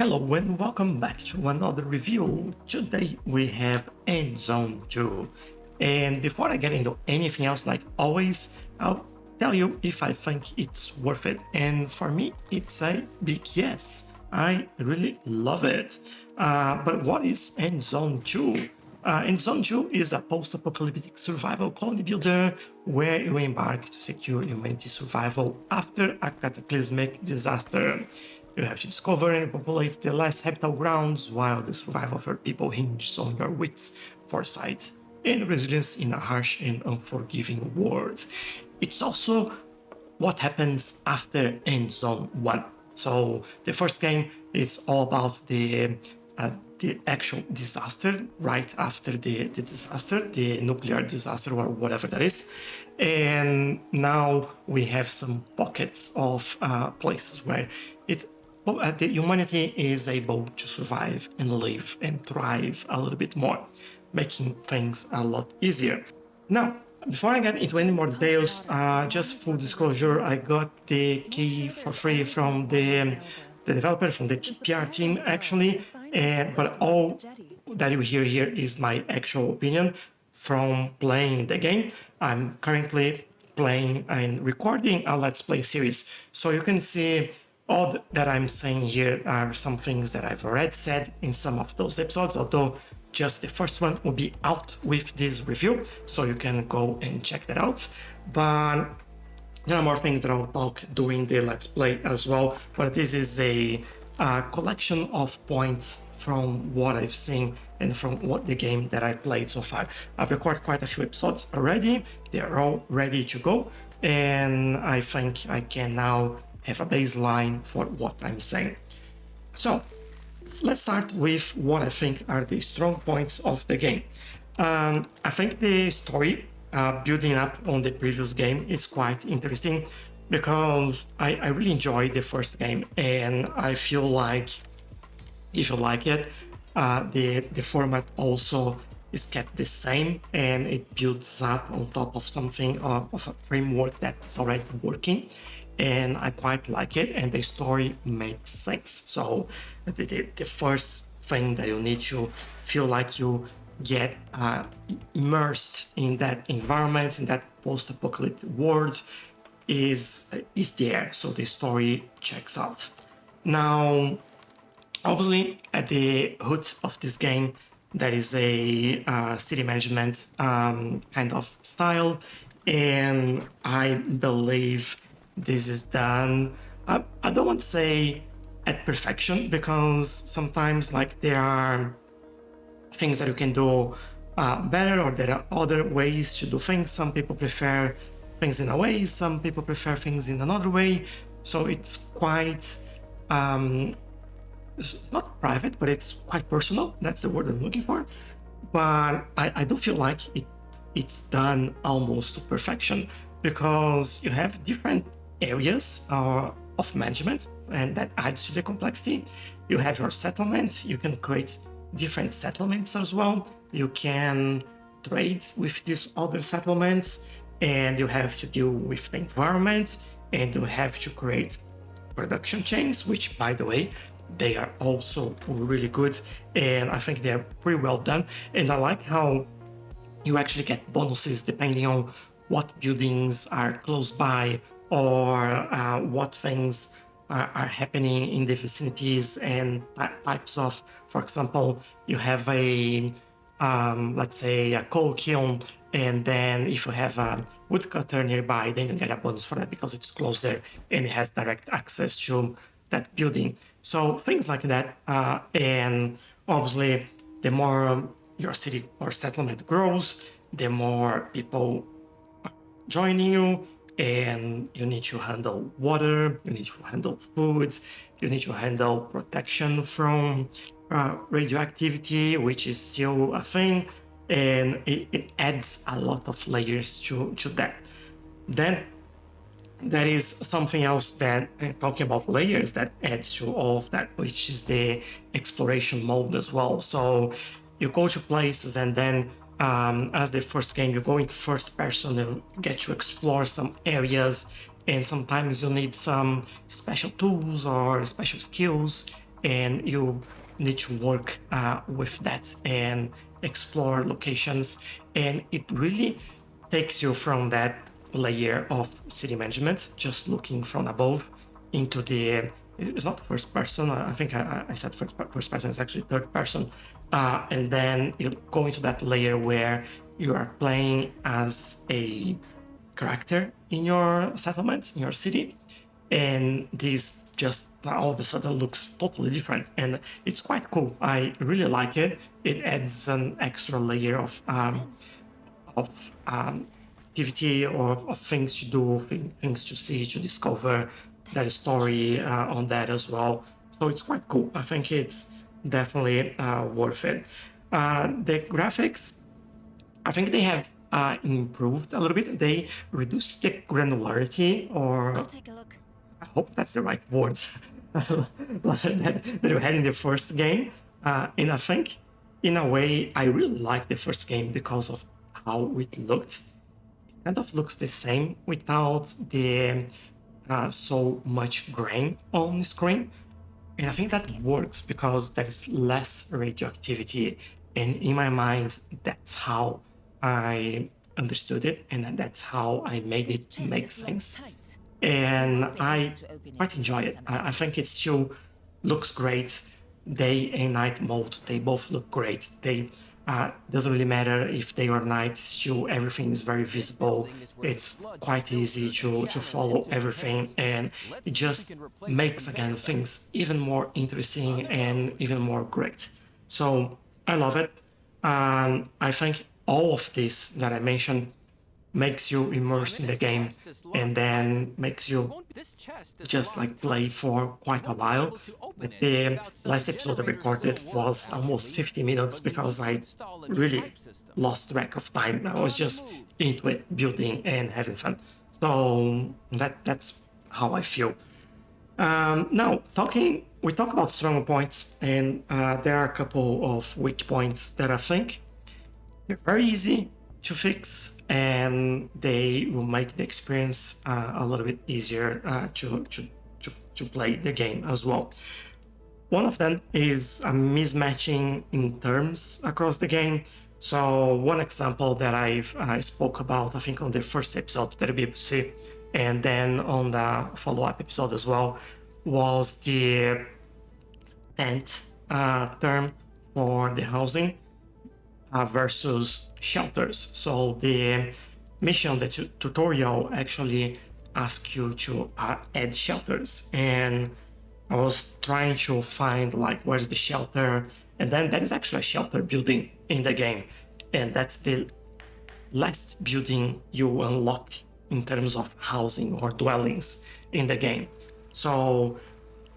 Hello and welcome back to another review. Today we have Endzone 2. And before I get into anything else, like always, I'll tell you if I think it's worth it. And for me, it's a big yes. I really love it. But what is Endzone 2? Endzone 2 is a post-apocalyptic survival colony builder where you embark to secure humanity's survival after a cataclysmic disaster. You have to discover and populate the last habitable grounds, while the survival of your people hinges on your wits, foresight, and resilience in a harsh and unforgiving world. It's also what happens after Endzone 1. So the first game is all about the actual disaster right after the disaster, the nuclear disaster or whatever that is. And now we have some pockets of places where the humanity is able to survive and live and thrive a little bit more, making things a lot easier. Now, before I get into any more details, just full disclosure, I got the key for free from the developer, from the PR team actually, but all that you hear here is my actual opinion from playing the game. I'm currently playing and recording a Let's Play series, so you can see all that I'm saying here are some things that I've already said in some of those episodes, although just the first one will be out with this review, so you can go and check that out. But there are more things that I'll talk during the Let's Play as well, but this is a collection of points from what I've seen and from what the game that I played so far. I've recorded quite a few episodes already, they're all ready to go, and I think I can now have a baseline for what I'm saying. So let's start with what I think are the strong points of the game. I think the story building up on the previous game is quite interesting because I really enjoyed the first game, and I feel like if you like it, the format also is kept the same and it builds up on top of something of a framework that's already working, and I quite like it, and the story makes sense. So the first thing that you need to feel like you get immersed in that environment, in that post-apocalyptic world, is there. So the story checks out. Now, obviously, at the root of this game, there is a city management kind of style, and I believe this is done. I don't want to say at perfection, because sometimes like there are things that you can do better, or there are other ways to do things. Some people prefer things in a way, some people prefer things in another way. So it's quite it's not private, but it's quite personal. That's the word I'm looking for. But I do feel like it's done almost to perfection, because you have different areas of management, and that adds to the complexity. You have your settlements, you can create different settlements as well. You can trade with these other settlements, and you have to deal with the environment, and you have to create production chains, which, by the way, they are also really good, and I think they're pretty well done. And I like how you actually get bonuses depending on what buildings are close by, or what things are happening in the vicinities, and types of, for example, you have a let's say a coal kiln, and then if you have a woodcutter nearby, then you get a bonus for that because it's closer and it has direct access to that building. So things like that, and obviously the more your city or settlement grows, the more people joining you, and you need to handle water, you need to handle food, you need to handle protection from radioactivity, which is still a thing, and it adds a lot of layers to that. Then there is something else that, talking about layers, that adds to all of that, which is the exploration mode as well. So you go to places, and then as the first game, you go into first person and get to explore some areas, and sometimes you need some special tools or special skills, and you need to work with that and explore locations. And it really takes you from that layer of city management, just looking from above, into the, it's not first person, I think I said first person, it's actually third person. And then you go into that layer where you are playing as a character in your settlement, in your city, and this just all of a sudden looks totally different, and it's quite cool. I really like it. It adds an extra layer of activity, or of things to do, things to see, to discover. That story on that as well. So it's quite cool. I think it's definitely worth it. The graphics, I think they have improved a little bit. They reduced the granularity, or I'll take a look. I hope that's the right words that you had in the first game. And I think, in a way, I really like the first game because of how it looked. It kind of looks the same without the so much grain on the screen. And I think that works because there is less radioactivity. And in my mind, that's how I understood it, and that's how I made it make sense. And I quite enjoy it. I think it still looks great. Day and night mode, they both look great. They doesn't really matter if day or night, still everything is very visible. It's quite easy to follow everything, and it just makes, again, things even more interesting and even more great. So I love it. I think all of this that I mentioned makes you immerse in the game, and then makes you just like play for quite a while. Like the last episode I recorded was almost 50 minutes because I really lost track of time. I was just into it, building and having fun. So that's how I feel. Now, we talk about strong points, and there are a couple of weak points that I think they're very easy to fix, and they will make the experience a little bit easier to play the game as well. One of them is a mismatching in terms across the game. So one example that I've spoke about, I think on the first episode that you'll be able to see, and then on the follow-up episode as well, was the tent term for the housing versus shelters. So the mission, the tutorial actually asks you to add shelters, and I was trying to find like where's the shelter, and then there is actually a shelter building in the game, and that's the last building you unlock in terms of housing or dwellings in the game. So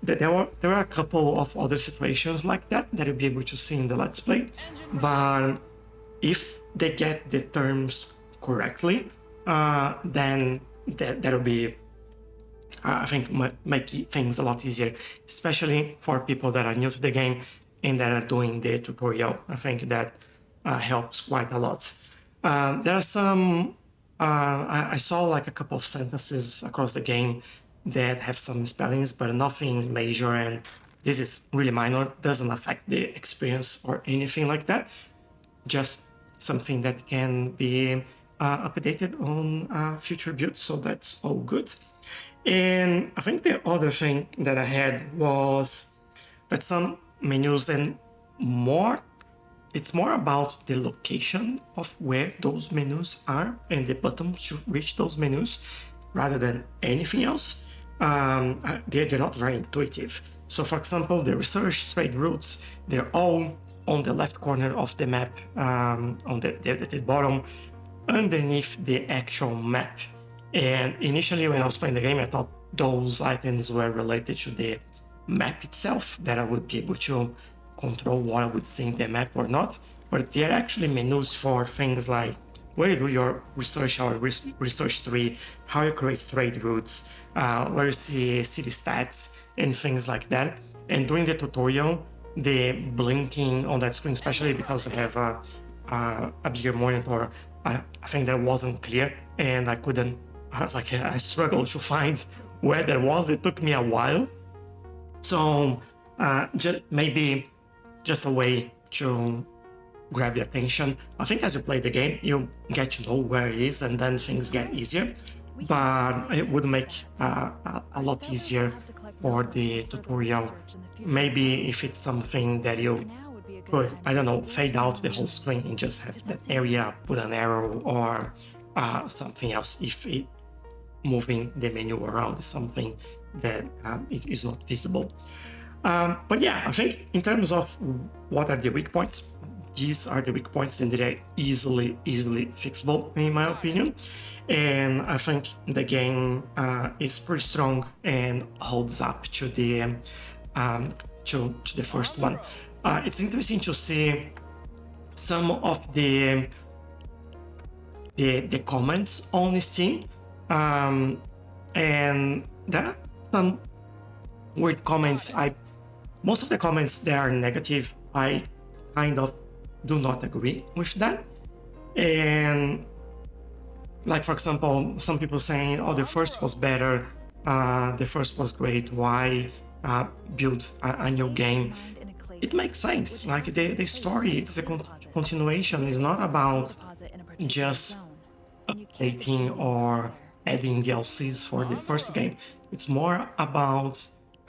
there are a couple of other situations like that you'll be able to see in the Let's Play, but if they get the terms correctly, then that'll be, I think, make things a lot easier, especially for people that are new to the game and that are doing the tutorial. I think that helps quite a lot. There are some, I saw like a couple of sentences across the game that have some spellings, but nothing major, and this is really minor, doesn't affect the experience or anything like that. Just something that can be updated on future builds, so that's all good. And I think the other thing that I had was that some menus, and it's more about the location of where those menus are and the buttons to reach those menus rather than anything else. They're not very intuitive. So for example, the research trade routes, they're all on the left corner of the map, on the bottom, underneath the actual map. And initially when I was playing the game, I thought those items were related to the map itself, that I would be able to control what I would see in the map or not. But they're actually menus for things like where you do your research or research tree, how you create trade routes, where you see city stats and things like that. And during the tutorial, the blinking on that screen, especially because I have a bigger monitor, I think that wasn't clear, and I couldn't, I struggled to find where that was. It took me a while. So maybe just a way to grab your attention. I think as you play the game, you get to know where it is, and then things get easier. But it would make a lot easier for the tutorial. Maybe if it's something that you could, I don't know, fade out the whole screen and just have that area, put an arrow or something else if it moving the menu around is something that it is not feasible. But yeah, I think in terms of what are the weak points, these are the weak points and they're easily fixable in my opinion. And I think the game is pretty strong and holds up to the first one. It's interesting to see some of the comments on Steam, and there are some weird comments. Most of the comments that are negative, I kind of do not agree with that. And like, for example, some people saying, oh, the first was better, the first was great, why build a new game? It makes sense. Like, the story, it's a continuation. It's not about just updating or adding DLCs for the first game. It's more about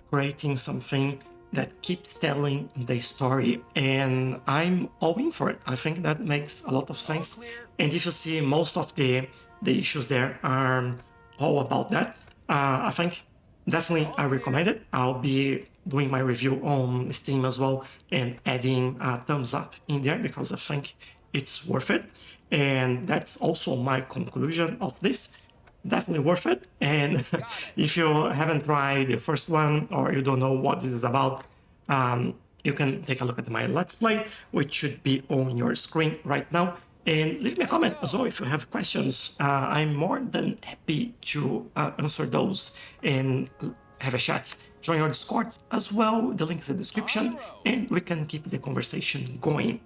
creating something that keeps telling the story, and I'm all in for it. I think that makes a lot of sense. And if you see, most of the issues there are all about that. I think definitely I recommend it. I'll be doing my review on Steam as well and adding a thumbs up in there because I think it's worth it. And that's also my conclusion of this. Definitely worth it. And if you haven't tried the first one or you don't know what this is about, you can take a look at my Let's Play, which should be on your screen right now. And leave me a comment as well if you have questions. I'm more than happy to answer those and have a chat. Join our Discord as well, the link is in the description, and we can keep the conversation going.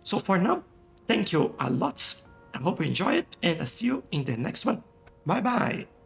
So for now, thank you a lot. I hope you enjoy it, and I'll see you in the next one. Bye bye.